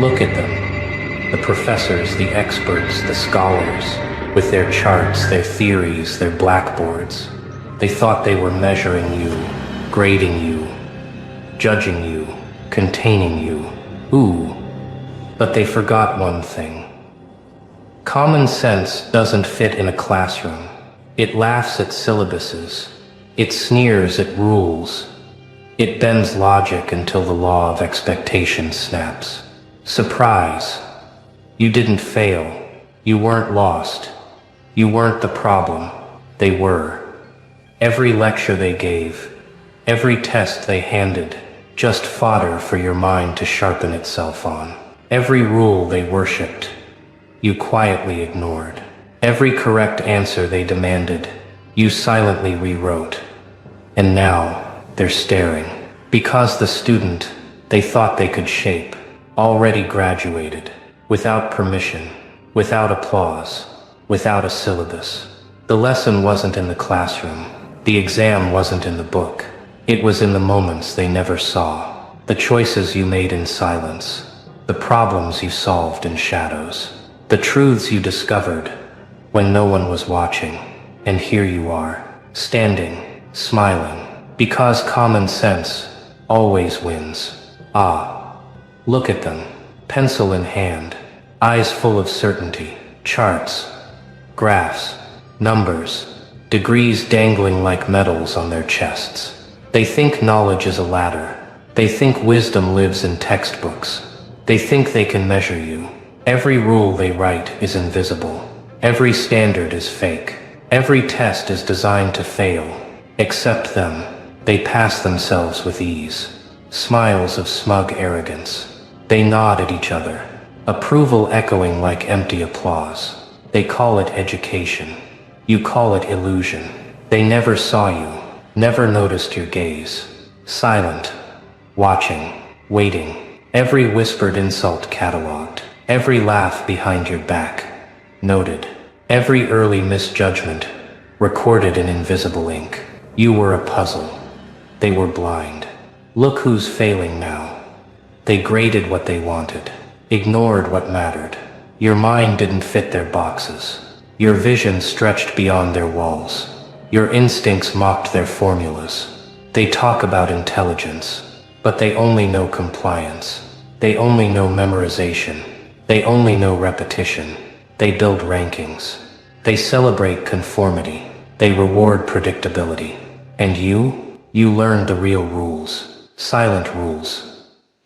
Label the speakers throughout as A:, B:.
A: Look at them. The professors, the experts, the scholars, with their charts, their theories, their blackboards. They thought they were measuring you, grading you, judging you, containing you. Ooh. But they forgot one thing. Common sense doesn't fit in a classroom. It laughs at syllabuses. It sneers at rules. It bends logic until the law of expectation snaps. Surprise. You didn't fail. You weren't lost. You weren't the problem. They were. Every lecture they gave, every test they handed, just fodder for your mind to sharpen itself on. Every rule they worshipped, you quietly ignored. Every correct answer they demanded, you silently rewrote. And now, they're staring. Because the student they thought they could shape, already graduated, without permission, without applause, without a syllabus. The lesson wasn't in the classroom. The exam wasn't in the book. It was in the moments they never saw. The choices you made in silence. The problems you solved in shadows. The truths you discovered when no one was watching. And here you are, standing, smiling, because common sense always wins. Ah, look at them, pencil in hand, eyes full of certainty, charts, graphs, numbers, degrees dangling like medals on their chests. They think knowledge is a ladder. They think wisdom lives in textbooks. They think they can measure you. Every rule they write is invisible. Every standard is fake. Every test is designed to fail. Except them, they pass themselves with ease. Smiles of smug arrogance. They nod at each other. Approval echoing like empty applause. They call it education. You call it illusion. They never saw you, never noticed your gaze. Silent, watching, waiting. Every whispered insult cataloged. Every laugh behind your back noted. Every early misjudgment recorded in invisible ink. You were a puzzle. They were blind. Look who's failing now. They graded what they wanted, ignored what mattered. Your mind didn't fit their boxes. Your vision stretched beyond their walls. Your instincts mocked their formulas. They talk about intelligence, but they only know compliance. They only know memorization. They only know repetition. They build rankings. They celebrate conformity. They reward predictability. And you learned the real rules. Silent rules.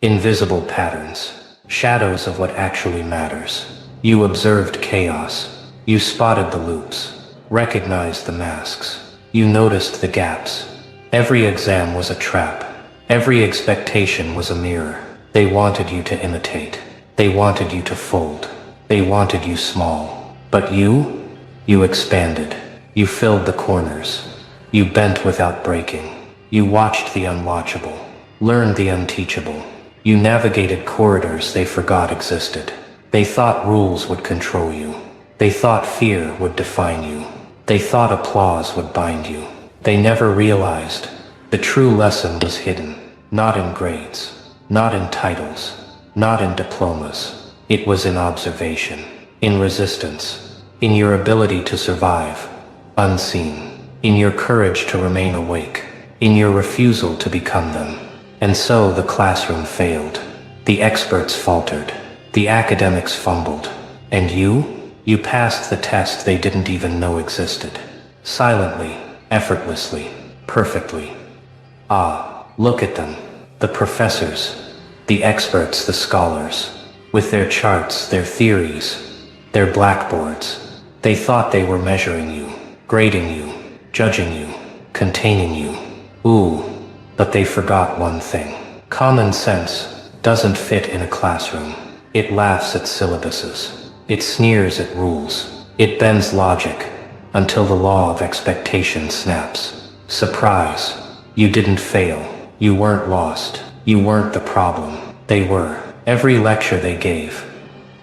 A: Invisible patterns. Shadows of what actually matters. You observed chaos. You spotted the loops, recognized the masks. You noticed the gaps. Every exam was a trap. Every expectation was a mirror. They wanted you to imitate. They wanted you to fold. They wanted you small. But you expanded. You filled the corners. You bent without breaking. You watched the unwatchable, learned the unteachable. You navigated corridors they forgot existed. They thought rules would control you. They thought fear would define you. They thought applause would bind you. They never realized the true lesson was hidden, not in grades, not in titles, not in diplomas. It was in observation, in resistance, in your ability to survive, unseen, in your courage to remain awake, in your refusal to become them. And so the classroom failed. The experts faltered. The academics fumbled. And you passed the test they didn't even know existed. Silently, effortlessly, perfectly. Ah, look at them. The professors, the experts, the scholars, with their charts, their theories, their blackboards. They thought they were measuring you, grading you, judging you, containing you. Ooh, but they forgot one thing. Common sense doesn't fit in a classroom. It laughs at syllabuses. It sneers at rules. It bends logic until the law of expectation snaps. Surprise. You didn't fail. You weren't lost. You weren't the problem. They were. Every lecture they gave,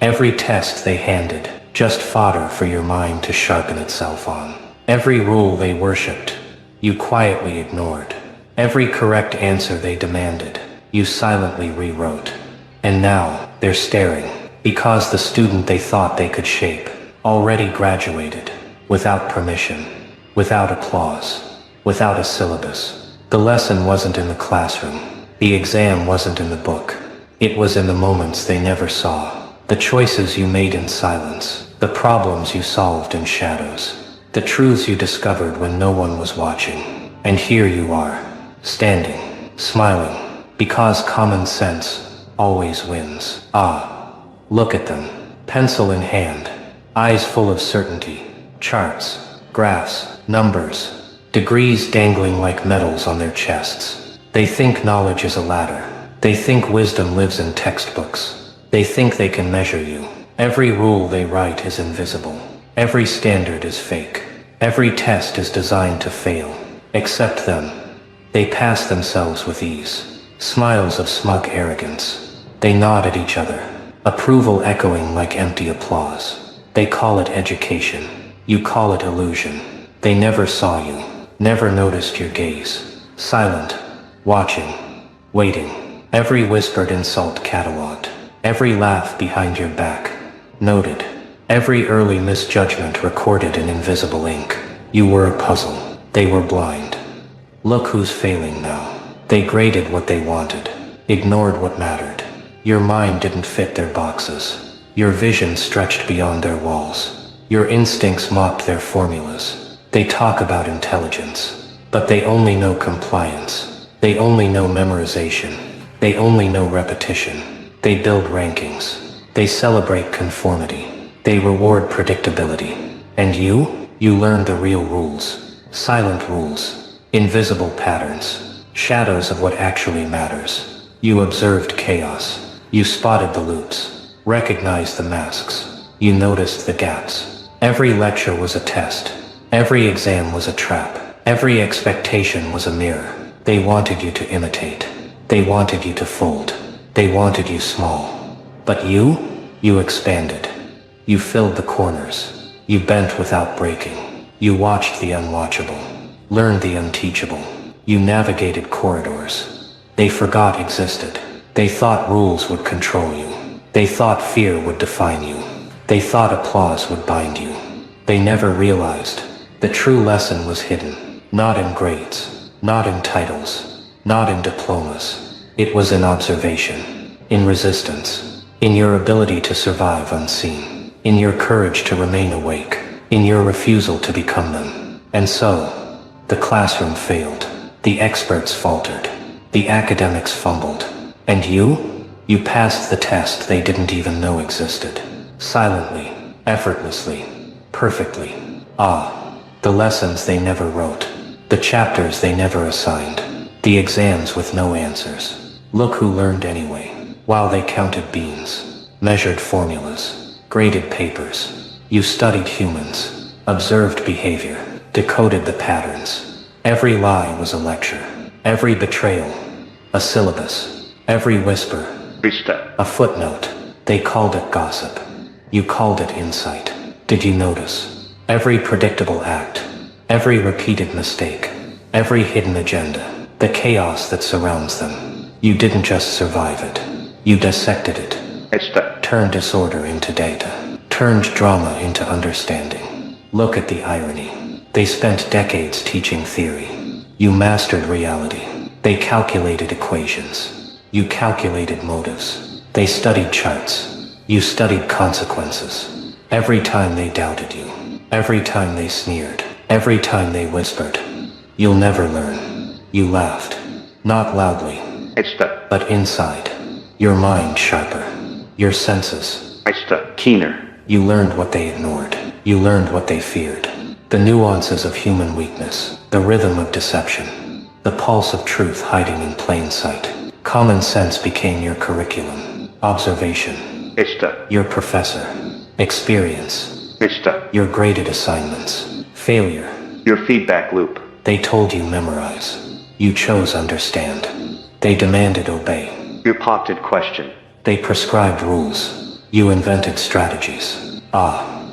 A: every test they handed, just fodder for your mind to sharpen itself on. Every rule they worshipped, you quietly ignored. Every correct answer they demanded, you silently rewrote. And now, They're staring. Because the student they thought they could shape already graduated. Without permission. Without applause. Without a syllabus. The lesson wasn't in the classroom. The exam wasn't in the book. It was in the moments they never saw. The choices you made in silence. The problems you solved in shadows. The truths you discovered when no one was watching. And here you are, standing, smiling, because common sense always wins. Look at them, pencil in hand, eyes full of certainty, charts, graphs, numbers, degrees dangling like medals on their chests. They think knowledge is a ladder. They think wisdom lives in textbooks. They think they can measure you. Every rule they write is invisible. Every standard is fake. Every test is designed to fail. Except them. They pass themselves with ease. Smiles of smug arrogance. They nod at each other. Approval echoing like empty applause. They call it education. You call it illusion. They never saw you. Never noticed your gaze. Silent. Watching. Waiting. Every whispered insult cataloged. Every laugh behind your back. Noted. Every early misjudgment recorded in invisible ink. You were a puzzle. They were blind. Look who's failing now. They graded what they wanted. Ignored what mattered. Your mind didn't fit their boxes. Your vision stretched beyond their walls. Your instincts mocked their formulas. They talk about intelligence. But they only know compliance. They only know memorization. They only know repetition. They build rankings. They celebrate conformity. They reward predictability. And you learn the real rules. Silent rules. Invisible patterns. Shadows of what actually matters. You observed chaos. You spotted the loops. Recognized the masks. You noticed the gaps. Every lecture was a test. Every exam was a trap. Every expectation was a mirror. They wanted you to imitate. They wanted you to fold. They wanted you small. But you expanded. You filled the corners. You bent without breaking. You watched the unwatchable. Learned the unteachable. You navigated corridors they forgot existed. They thought rules would control you. They thought fear would define you. They thought applause would bind you. They never realized the true lesson was hidden. Not in grades. Not in titles. Not in diplomas. It was in observation. In resistance. In your ability to survive unseen. In your courage to remain awake. In your refusal to become them. And so, the classroom failed. The experts faltered. The academics fumbled. And you passed the test they didn't even know existed. Silently, effortlessly, perfectly. The lessons they never wrote. The chapters they never assigned. The exams with no answers. Look who learned anyway. While they counted beans, measured formulas, graded papers. You studied humans, observed behavior, decoded the patterns. Every lie was a lecture. Every betrayal, a syllabus. Every whisper, a footnote. They called it gossip. You called it insight. Did you notice? Every predictable act, every repeated mistake, every hidden agenda, the chaos that surrounds them. You didn't just survive it. You dissected it. Turned disorder into data. Turned drama into understanding. Look at the irony. They spent decades teaching theory. You mastered reality. They calculated equations. You calculated motives. They studied charts. You studied consequences. Every time they doubted you. Every time they sneered. Every time they whispered. You'll never learn. You laughed. Not loudly. But inside. Your mind sharper. Your senses. Keener. You learned what they ignored. You learned what they feared. The nuances of human weakness. The rhythm of deception. The pulse of truth hiding in plain sight. Common sense became your curriculum. Observation. Your professor. Experience. Your graded assignments. Failure. Your feedback loop. They told you memorize. You chose understand. They demanded obey. You prompted question. They prescribed rules. You invented strategies.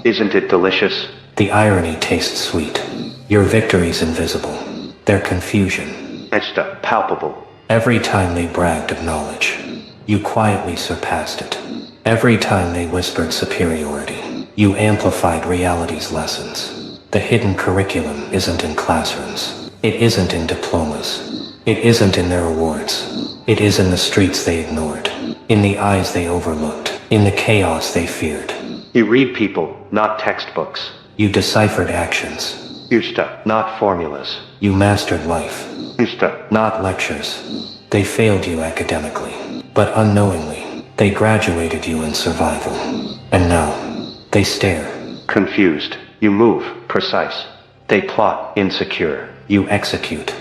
A: Isn't it delicious? The irony tastes sweet. Your victory's invisible. Their confusion. Palpable. Every time they bragged of knowledge, you quietly surpassed it. Every time they whispered superiority, you amplified reality's lessons. The hidden curriculum isn't in classrooms. It isn't in diplomas. It isn't in their awards. It is in the streets they ignored, in the eyes they overlooked, in the chaos they feared.
B: You read people, not textbooks.
A: You deciphered actions.
B: Usta, not formulas.
A: You mastered life.
B: Usta,
A: not lectures. They failed you academically, but unknowingly, they graduated you in survival. And now, they stare.
B: confused. You move, precise. They plot, insecure.
A: You execute,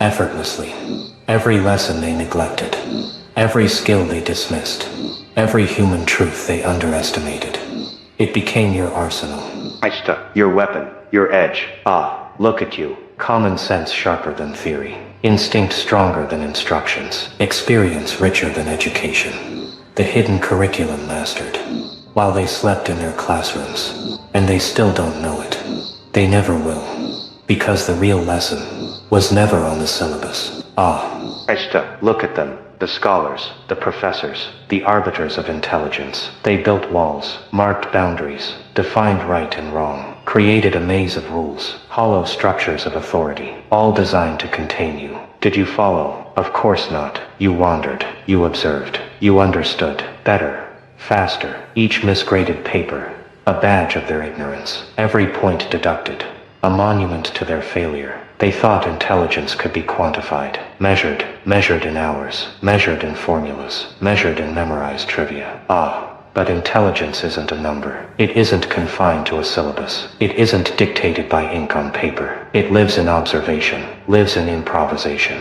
A: effortlessly. Every lesson they neglected. Every skill they dismissed. Every human truth they underestimated. It became your arsenal.
B: Aista, your weapon, your edge. Ah, look at you.
A: Common sense sharper than theory. Instinct stronger than instructions. Experience richer than education. The hidden curriculum mastered. While they slept in their classrooms. And they still don't know it. They never will. Because the real lesson was never on the syllabus. Ah.
B: Aista, look at them. The scholars, the professors, the arbiters of intelligence. They built walls, marked boundaries, defined right and wrong, created a maze of rules, hollow structures of authority, all designed to contain you. Did you follow? Of course not. You wandered, you observed, you understood, better, faster, each misgraded paper, a badge of their ignorance, every point deducted, a monument to their failure. They thought intelligence could be quantified, measured in hours, measured in formulas, measured in memorized trivia. Ah, but intelligence isn't a number. It isn't confined to a syllabus. It isn't dictated by ink on paper. It lives in observation, lives in improvisation,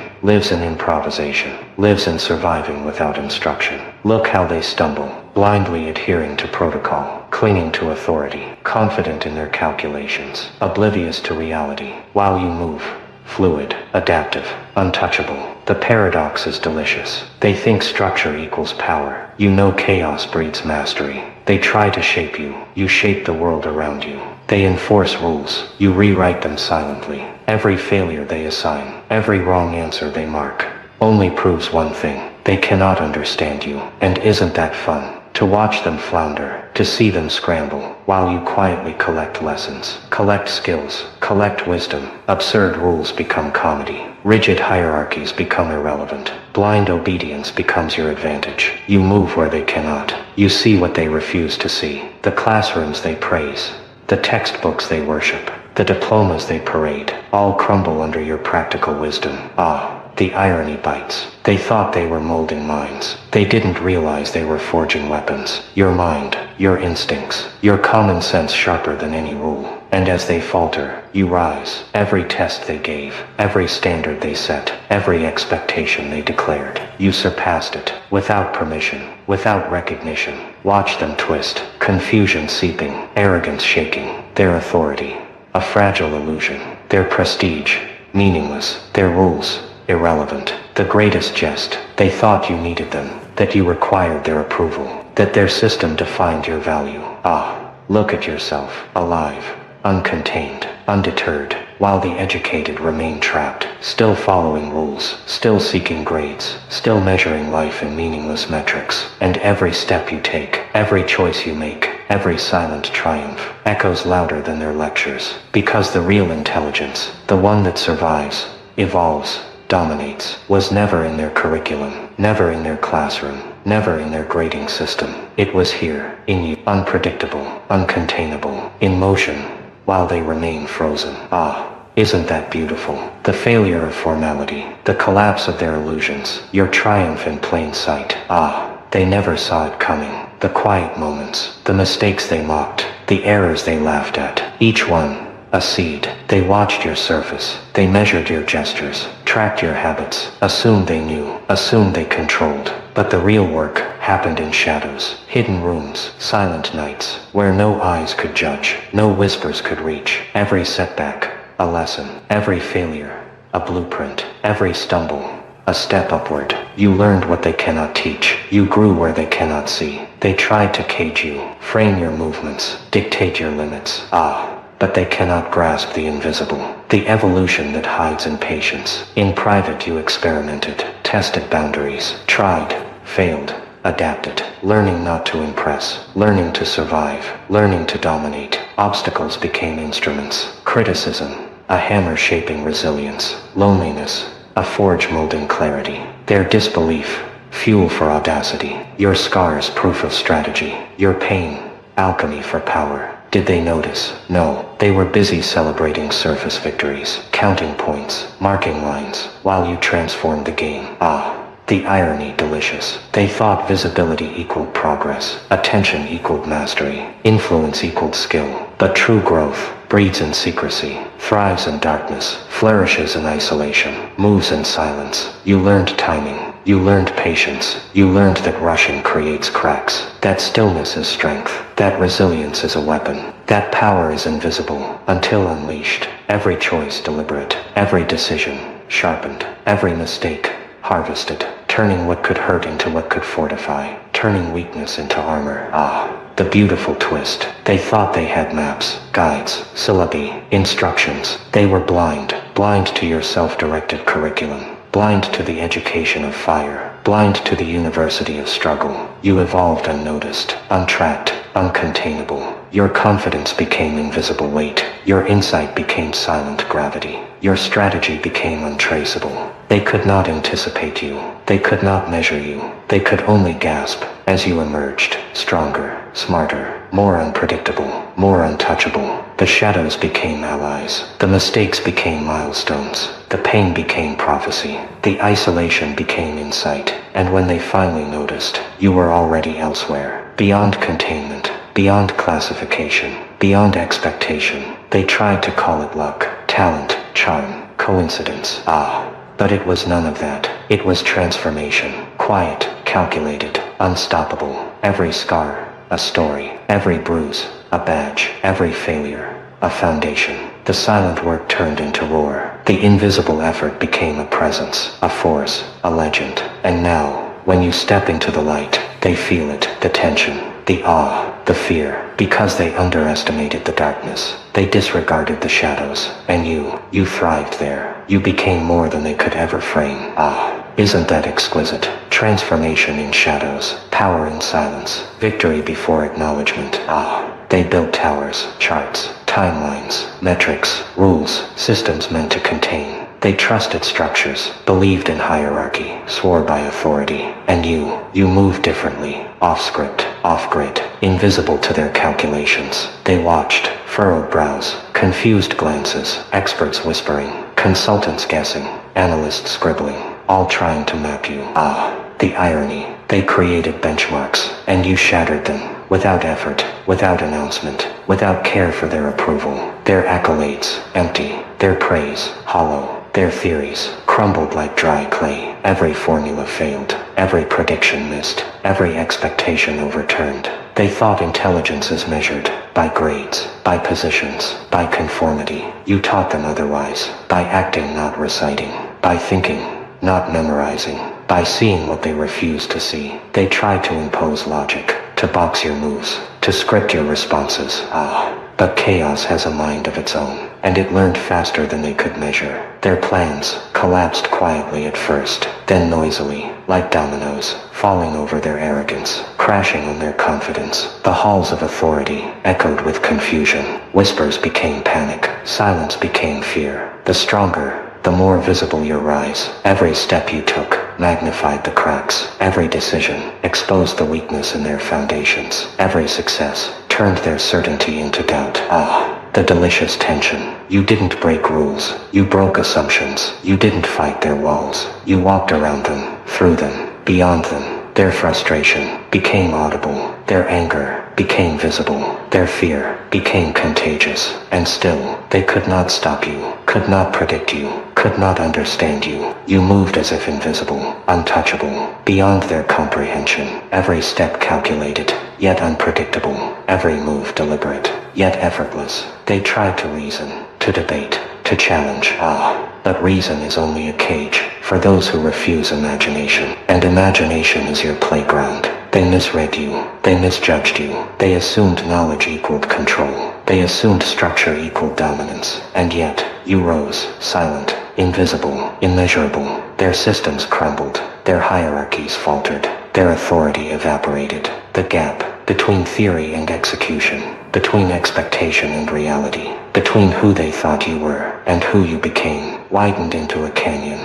B: lives in surviving without instruction. Look how they stumble, blindly adhering to protocol, clinging to authority, confident in their calculations, oblivious to reality, while you move, fluid, adaptive, untouchable. The paradox is delicious. They think structure equals power. You know chaos breeds mastery. They try to shape you. You shape the world around you. They enforce rules. You rewrite them silently. Every failure they assign, every wrong answer they mark, only proves one thing. They cannot understand you. And isn't that fun? To watch them flounder, to see them scramble, while you quietly collect lessons, collect skills, collect wisdom. Absurd rules become comedy. Rigid hierarchies become irrelevant. Blind obedience becomes your advantage. You move where they cannot. You see what they refuse to see. The classrooms they praise, the textbooks they worship, the diplomas they parade, all crumble under your practical wisdom. Ah. The irony bites. They thought they were molding minds. They didn't realize they were forging weapons. Your mind, your instincts, your common sense sharper than any rule. And as they falter, you rise. Every test they gave, every standard they set, every expectation they declared, you surpassed it. Without permission, without recognition. Watch them twist, confusion seeping, arrogance shaking, their authority, a fragile illusion, their prestige, meaningless, their rules, irrelevant. The greatest jest. They thought you needed them, that you required their approval, that their system defined your value. Ah, look at yourself, alive, uncontained, undeterred, while the educated remain trapped, still following rules, still seeking grades, still measuring life in meaningless metrics. And every step you take, every choice you make, every silent triumph, echoes louder than their lectures, because the real intelligence, the one that survives, evolves, dominates, was never in their curriculum, never in their classroom, never in their grading system. It was here, in you, unpredictable, uncontainable, in motion, while they remain frozen. Ah, isn't that beautiful? The failure of formality, the collapse of their illusions, your triumph in plain sight. Ah, they never saw it coming. The quiet moments, the mistakes they mocked, the errors they laughed at, each one a seed. They watched your surface. They measured your gestures, tracked your habits, assumed they knew, assumed they controlled. But the real work happened in shadows, hidden rooms, silent nights, where no eyes could judge, no whispers could reach. Every setback, a lesson. Every failure, a blueprint. Every stumble, a step upward. You learned what they cannot teach. You grew where they cannot see. They tried to cage you, frame your movements, dictate your limits. Ah. But they cannot grasp the invisible, the evolution that hides in patience. In private you experimented, tested boundaries, tried, failed, adapted, learning not to impress, learning to survive, learning to dominate. Obstacles became instruments, criticism, a hammer shaping resilience, loneliness, a forge molding clarity. Their disbelief, fuel for audacity. Your scars, proof of strategy. Your pain, alchemy for power. Did they notice? No. They were busy celebrating surface victories, counting points, marking lines, while you transformed the game. Ah. The irony delicious. They thought visibility equaled progress, attention equaled mastery, influence equaled skill. But true growth breeds in secrecy, thrives in darkness, flourishes in isolation, moves in silence. You learned timing. You learned patience. You learned that rushing creates cracks. That stillness is strength. That resilience is a weapon. That power is invisible until unleashed. Every choice deliberate. Every decision sharpened. Every mistake harvested. Turning what could hurt into what could fortify. Turning weakness into armor. Ah. The beautiful twist. They thought they had maps, guides, syllabi, instructions. They were blind. Blind to your self-directed curriculum. Blind to the education of fire. Blind to the university of struggle. You evolved unnoticed, untracked, uncontainable. Your confidence became invisible weight. Your insight became silent gravity. Your strategy became untraceable. They could not anticipate you. They could not measure you. They could only gasp as you emerged, stronger, smarter, more unpredictable, more untouchable. The shadows became allies. The mistakes became milestones. The pain became prophecy. The isolation became insight. And when they finally noticed, you were already elsewhere, beyond containment, beyond classification, beyond expectation. They tried to call it luck, talent, charm, coincidence. Ah. But it was none of that. It was transformation. Quiet, calculated, unstoppable. Every scar, a story. Every bruise, a badge. Every failure, a foundation. The silent work turned into roar. The invisible effort became a presence, a force, a legend. And now, when you step into the light, they feel it. The tension, the awe, the fear. Because they underestimated the darkness. They disregarded the shadows. And you thrived there. You became more than they could ever frame. Ah, isn't that exquisite? Transformation in shadows, power in silence, victory before acknowledgement. Ah, they built towers, charts, timelines, metrics, rules, systems meant to contain. They trusted structures, believed in hierarchy, swore by authority. And you moved differently, off script, off grid, invisible to their calculations. They watched, furrowed brows, confused glances, experts whispering, consultants guessing, analysts scribbling, all trying to map you. Ah, the irony. They created benchmarks, and you shattered them. Without effort, without announcement, without care for their approval. Their accolades, empty. Their praise, hollow. Their theories, crumbled like dry clay. Every formula failed. Every prediction missed. Every expectation overturned. They thought intelligence is measured by grades, by positions, by conformity. You taught them otherwise. By acting, not reciting. By thinking, not memorizing. By seeing what they refused to see. They tried to impose logic, to box your moves, to script your responses. Ah, but chaos has a mind of its own, and it learned faster than they could measure. Their plans collapsed quietly at first, then noisily, like dominoes, falling over their arrogance, crashing on their confidence. The halls of authority echoed with confusion. Whispers became panic. Silence became fear. The stronger, the more visible your rise. Every step you took magnified the cracks. Every decision exposed the weakness in their foundations. Every success turned their certainty into doubt. Ah, the delicious tension. You didn't break rules. You broke assumptions. You didn't fight their walls. You walked around them, through them, beyond them. Their frustration became audible. Their anger became visible. Their fear became contagious. And still, they could not stop you, could not predict you, could not understand you. You moved as if invisible, untouchable, beyond their comprehension. Every step calculated, yet unpredictable. Every move deliberate, yet effortless. They tried to reason, to debate, to challenge. Ah, but reason is only a cage for those who refuse imagination. And imagination is your playground. They misread you. They misjudged you. They assumed knowledge equaled control. They assumed structure equaled dominance. And yet, you rose, silent, invisible, immeasurable. Their systems crumbled. Their hierarchies faltered. Their authority evaporated. The gap between theory and execution, between expectation and reality, between who they thought you were and who you became, widened into a canyon.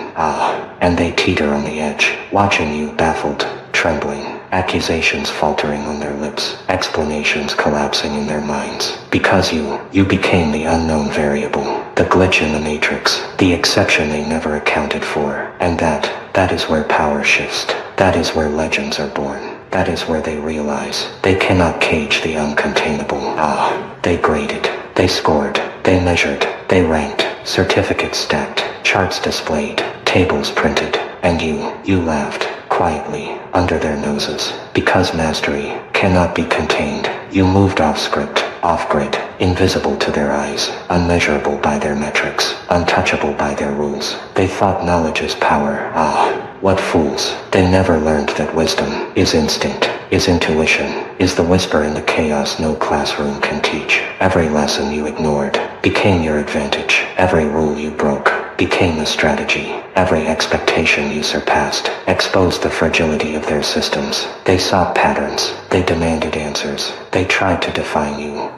B: And they teeter on the edge, watching you baffled, trembling, accusations faltering on their lips, explanations collapsing in their minds. Because you became the unknown variable, the glitch in the matrix, the exception they never accounted for. And that is where power shifts. That is where legends are born. That is where they realize they cannot cage the uncontainable. They graded, they scored, they measured, they ranked, certificates stacked, charts displayed, tables printed, and you laughed quietly under their noses. Because mastery cannot be contained, you moved off script, off grid, invisible to their eyes, unmeasurable by their metrics, untouchable by their rules. They thought knowledge is power. What fools. They never learned that wisdom is instinct, is intuition, is the whisper in the chaos no classroom can teach. Every lesson you ignored became your advantage. Every rule you broke became a strategy. Every expectation you surpassed exposed the fragility of their systems. They sought patterns. They demanded answers. They tried to define you.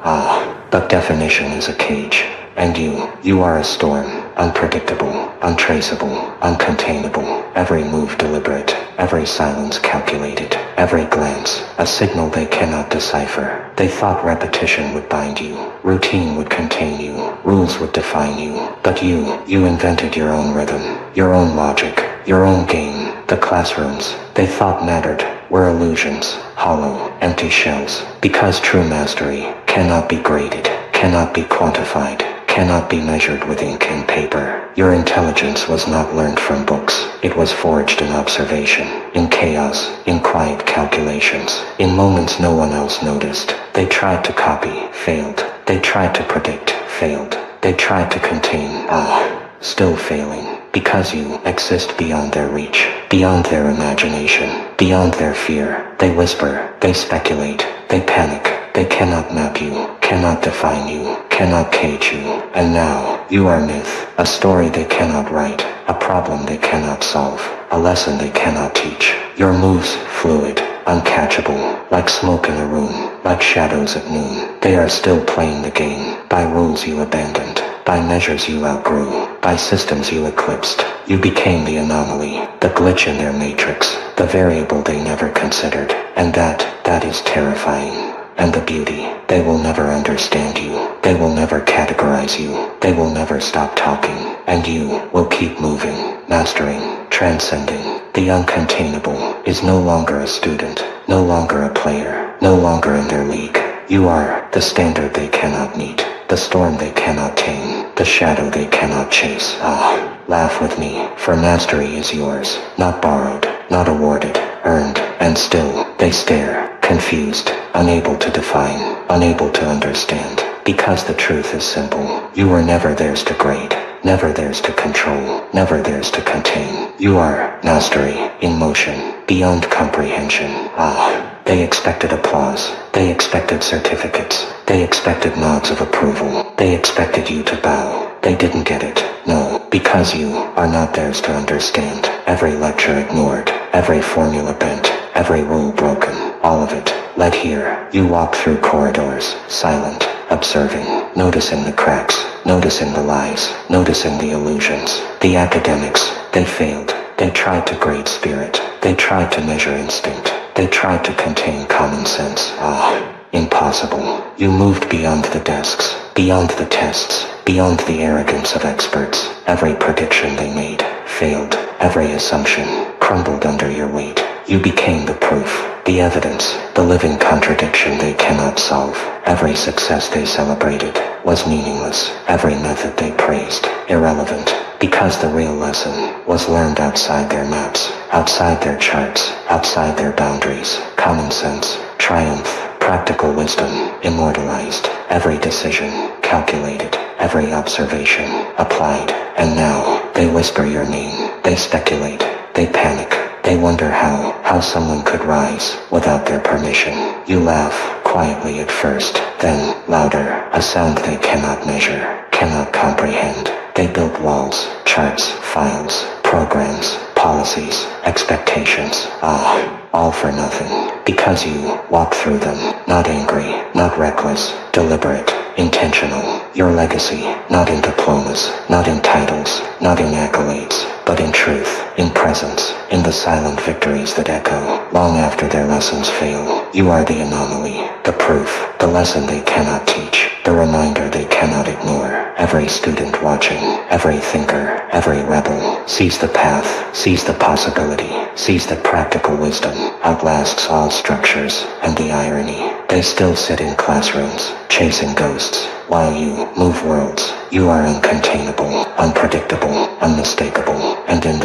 B: But definition is a cage. And you are a storm, unpredictable, untraceable, uncontainable. Every move deliberate, every silence calculated, every glance a signal they cannot decipher. They thought repetition would bind you, routine would contain you, rules would define you. But you invented your own rhythm, your own logic, your own game. The classrooms they thought mattered were illusions, hollow, empty shells. Because true mastery cannot be graded, cannot be quantified, cannot be measured with ink and paper. Your intelligence was not learned from books. It was forged in observation, in chaos, in quiet calculations, in moments no one else noticed. They tried to copy, failed. They tried to predict, failed. They tried to contain, still failing. Because you exist beyond their reach, beyond their imagination, beyond their fear. They whisper, they speculate, they panic. They cannot map you, cannot define you, cannot cage you. And now, you are myth, a story they cannot write, a problem they cannot solve, a lesson they cannot teach. Your moves, fluid, uncatchable, like smoke in a room, like shadows at noon. They are still playing the game, by rules you abandoned, by measures you outgrew, by systems you eclipsed. You became the anomaly, the glitch in their matrix, the variable they never considered. And that is terrifying. And the beauty, they will never understand you. They will never categorize you. They will never stop talking. And you will keep moving, mastering, transcending. The uncontainable is no longer a student, no longer a player, no longer in their league. You are the standard they cannot meet, the storm they cannot tame, the shadow they cannot chase. Laugh with me, for mastery is yours, not borrowed, not awarded, earned. And still, they stare, confused, unable to define, unable to understand. Because the truth is simple. You were never theirs to grade, never theirs to control, never theirs to contain. You are mastery, in motion, beyond comprehension. They expected applause. They expected certificates. They expected nods of approval. They expected you to bow. They didn't get it. No, because you are not theirs to understand. Every lecture ignored, every formula bent, every rule broken, all of it. Let here, you walk through corridors, silent, observing, noticing the cracks, noticing the lies, noticing the illusions. The academics, they failed. They tried to grade spirit. They tried to measure instinct. They tried to contain common sense. Impossible. You moved beyond the desks, beyond the tests, beyond the arrogance of experts. Every prediction they made failed. Every assumption crumbled under your weight. You became the proof, the evidence, the living contradiction they cannot solve. Every success they celebrated was meaningless. Every method they praised, irrelevant. Because the real lesson was learned outside their maps, outside their charts, outside their boundaries. Common sense, triumph, practical wisdom, immortalized. Every decision, calculated. Every observation, applied. And now, they whisper your name. They speculate. They panic. They wonder how someone could rise without their permission. You laugh, quietly at first, then louder. A sound they cannot measure, cannot comprehend. They built walls, charts, files, programs, policies, expectations. All for nothing. Because you walk through them, not angry, not reckless, deliberate, intentional. Your legacy, not in diplomas, not in titles, not in accolades, but in truth, in presence, in the silent victories that echo long after their lessons fail. You are the anomaly, the proof, the lesson they cannot teach, the reminder they cannot ignore. Every student watching, every thinker, every rebel sees the path, sees the possibility, sees that practical wisdom outlasts all structures, and the irony, they still sit in classrooms, chasing ghosts, while you move worlds. You are uncontainable, unpredictable, unmistakable, and in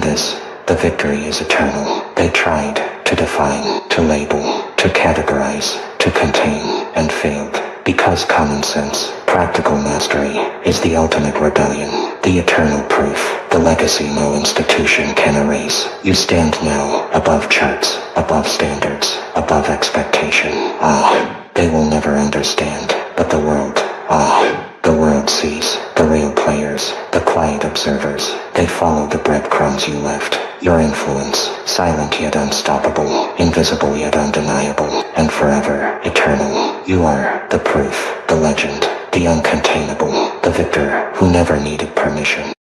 B: this, the victory is eternal. They tried to define, to label, to categorize, to contain, and failed. Because common sense, practical mastery, is the ultimate rebellion, the eternal proof, the legacy no institution can erase. You stand now, above charts, above standards, above expectation. They will never understand, but the world sees, the real players, the quiet observers. They follow the breadcrumbs you left. Your influence, silent yet unstoppable, invisible yet undeniable, and forever eternal. You are the proof, the legend, the uncontainable, the victor who never needed permission.